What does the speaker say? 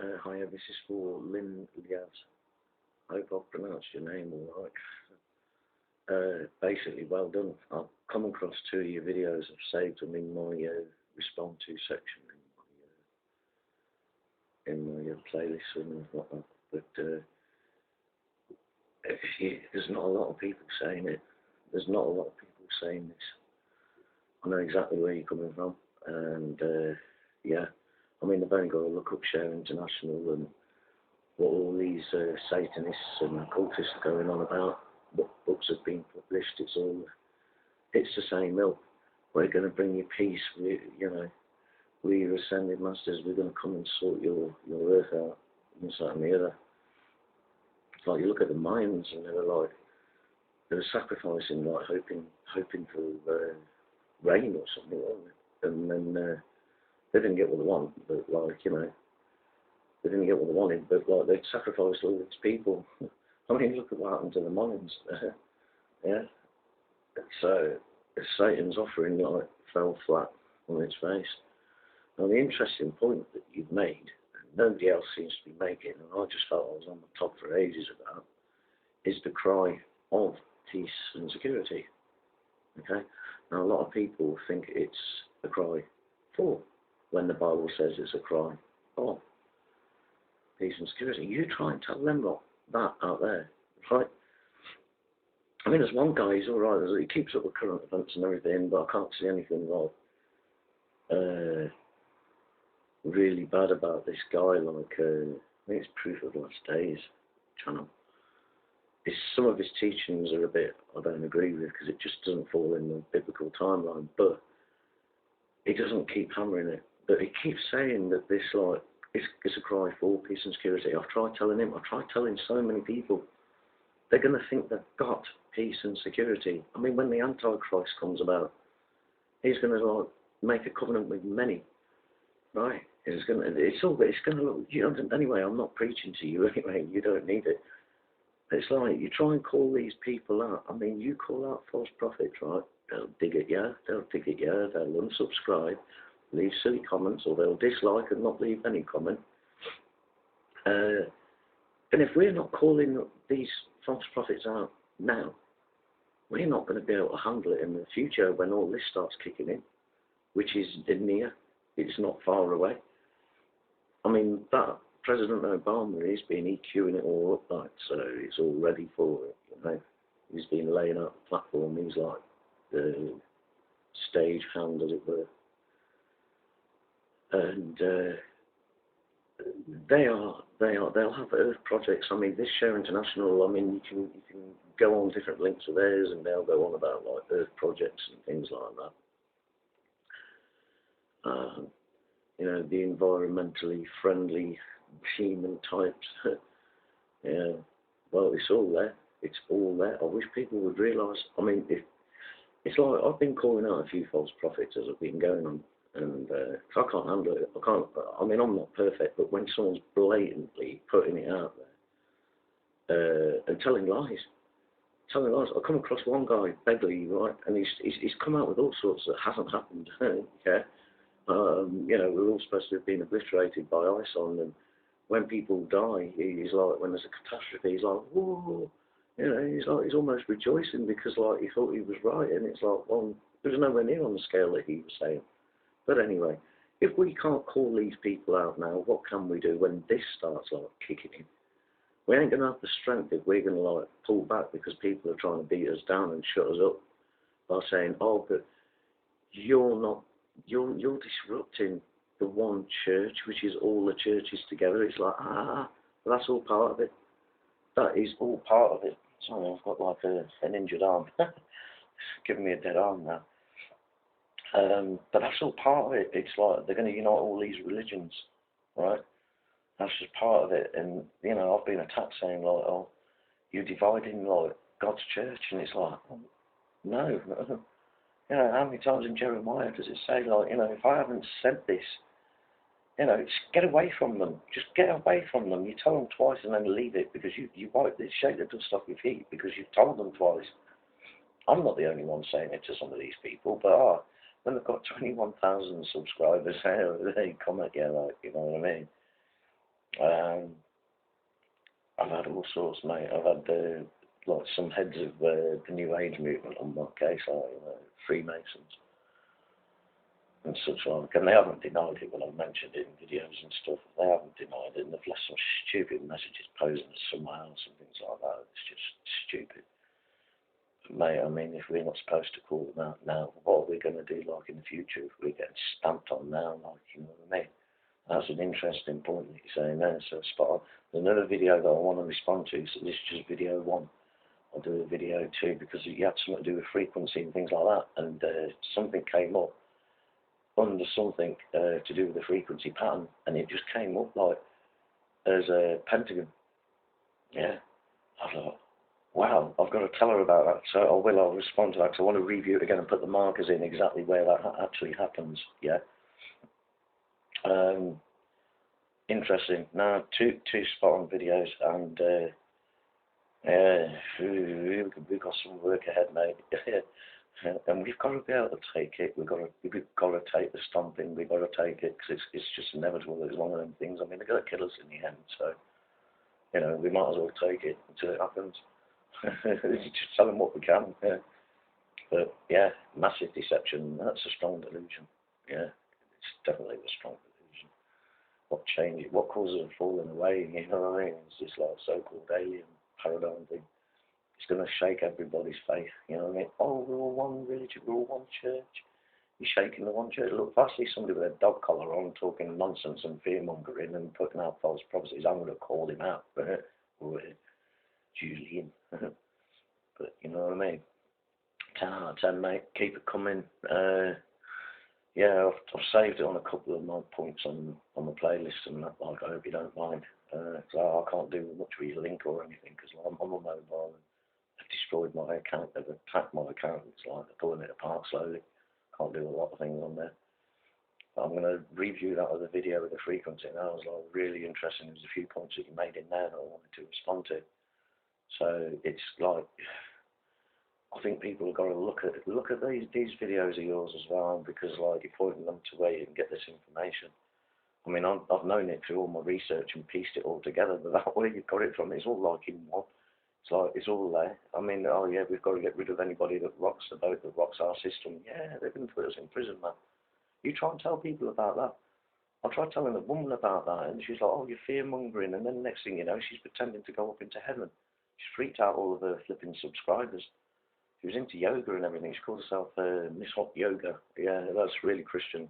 Hi, this is for Lyn Leahz. I hope I've pronounced your name all right. Basically, well done. I've come across two of your videos. I've saved them in my respond to section in my playlist and whatnot. But there's not a lot of people saying it. There's not a lot of people saying this. I know exactly where you're coming from, and yeah. I mean, they've only got to look up Share International and what all these Satanists and occultists are going on about, what books have been published. It's the same ilk. We're going to bring you peace. We're ascended masters. We're going to come and sort your earth out, and this, that, and the other. It's like you look at the Mayans, and they were sacrificing, like hoping for rain or something, wasn't it? And then they didn't get what they want, but they didn't get what they wanted, but they'd sacrificed all these people. I mean, look at what happened to the Mayans. Yeah. So Satan's offering fell flat on its face. Now the interesting point that you've made, and nobody else seems to be making, and I just felt I was on the top for ages about, is the cry of peace and security. Okay? Now a lot of people think it's a cry for, when the Bible says it's a cry of peace and security. You try and tell them that out there, right? I mean, there's one guy, he's alright, he keeps up with current events and everything, but I can't see anything really bad about this guy, I think it's Proof of Last Days channel. Some of his teachings are a bit, I don't agree with, because it just doesn't fall in the biblical timeline, but he doesn't keep hammering it. But he keeps saying that this, it's a cry for peace and security. I've tried telling so many people, they're going to think they've got peace and security. I mean, when the Antichrist comes about, he's going to make a covenant with many, right? It's going to look, anyway, I'm not preaching to you anyway, you don't need it. It's like, you try and call these people out. I mean, you call out false prophets, right? They'll dig at you, they'll unsubscribe, leave silly comments, or they'll dislike and not leave any comment. And if we're not calling these false prophets out now, we're not going to be able to handle it in the future when all this starts kicking in, which is near. It's not far away. I mean, that President Obama, he's been EQing it all up, so he's all ready for it, He's been laying out the platform. He's like the stage hand, as it were. And they'll have Earth projects. I mean, this Share International, I mean, you can go on different links of theirs, and they'll go on about Earth projects and things like that. The environmentally friendly human types. Yeah, well, it's all there. It's all there. I wish people would realise. I mean, it's like I've been calling out a few false prophets as I've been going on, and I can't handle it. I mean, I'm not perfect, but when someone's blatantly putting it out there and telling lies. I come across one guy, Begley, right, and he's come out with all sorts that hasn't happened. Yeah. We're all supposed to have been obliterated by ISON, and when people die, he's like, when there's a catastrophe, he's like, whoa, he's almost rejoicing because he thought he was right, and it's like, well, there was nowhere near on the scale that he was saying. But anyway, if we can't call these people out now, what can we do when this starts kicking in? We ain't going to have the strength if we're going to pull back because people are trying to beat us down and shut us up by saying, oh, but you're disrupting the one church, which is all the churches together. It's like, but that's all part of it. That is all part of it. Sorry, I've got an injured arm. It's giving me a dead arm now. But that's all part of it. It's like they're going to unite all these religions, right? That's just part of it. And, I've been attacked saying, oh, you're dividing, God's church. And it's like, no. How many times in Jeremiah does it say, if I haven't said this, just get away from them. Just get away from them. You tell them twice and then leave it because you shake the dust off your feet because you've told them twice. I'm not the only one saying it to some of these people, but when they've got 21,000 subscribers, they comment, you know what I mean? I've had all sorts, mate. I've had like some heads of the New Age movement on my case, like Freemasons and such like, and they haven't denied it when I've mentioned it in videos and stuff. They haven't denied it, and they've left some stupid messages posing as someone else and things like that. It's just stupid. But mate, I mean, if we're not supposed to call them out now, what are we going to do like in the future if we're getting stamped on now, like, you know what I mean? That's an interesting point that you're saying there, so spot on. There's another video that I want to respond to, so this is just video 1. I'll do a video 2 because you had something to do with frequency and things like that, and something came up under something to do with the frequency pattern, and it just came up like as a pentagon. Yeah, I thought, wow, I've got to tell her about that. So I'll respond to that. So I want to review it again and put the markers in exactly where that actually happens. Yeah. Interesting. Now, two spot on videos, and we've got some work ahead, mate. And we've got to be able to take it. We've got to take the stomping. We've got to take it because it's just inevitable. It's one of them things. I mean, they're going to kill us in the end. So, you know, we might as well take it until it happens. Just tell them what we can. Yeah. But yeah, massive deception. That's a strong delusion. Yeah, it's definitely a strong delusion. What changes? What causes it falling away? You know what I mean? It's just like so-called alien paradigm thing. It's going to shake everybody's faith, you know what I mean? Oh, we're all one religion, we're all one church. You're shaking the one church. Look, if I see somebody with a dog collar on talking nonsense and fear-mongering and putting out false prophecies, I'm going to call him out. It's usually him. But you know what I mean? 10 out of 10, mate. Keep it coming. Yeah, I've saved it on a couple of my points on the playlist, and that, like, I hope you don't mind. So I can't do much with your link or anything because I'm on my mobile. They've destroyed my account, they've attacked my account, it's like they're pulling it apart slowly. Can't do a lot of things on there. But I'm going to review that other video with the frequency, and that was like really interesting. There's a few points that you made in there that I wanted to respond to. So it's like, I think people have got to look at these videos of yours as well, because like you're pointing them to where you can get this information. I mean, I've known it through all my research and pieced it all together, but that way you've got it from, it's all like in one. It's like, it's all there. I mean, oh yeah, we've got to get rid of anybody that rocks the boat, that rocks our system. Yeah, they're going to put us in prison, man. You try and tell people about that. I tried telling a woman about that, and she's like, oh, you're fear-mongering, and then the next thing you know, she's pretending to go up into heaven. She's freaked out all of her flipping subscribers. She was into yoga and everything. She called herself Miss Hot Yoga. Yeah, that's really Christian.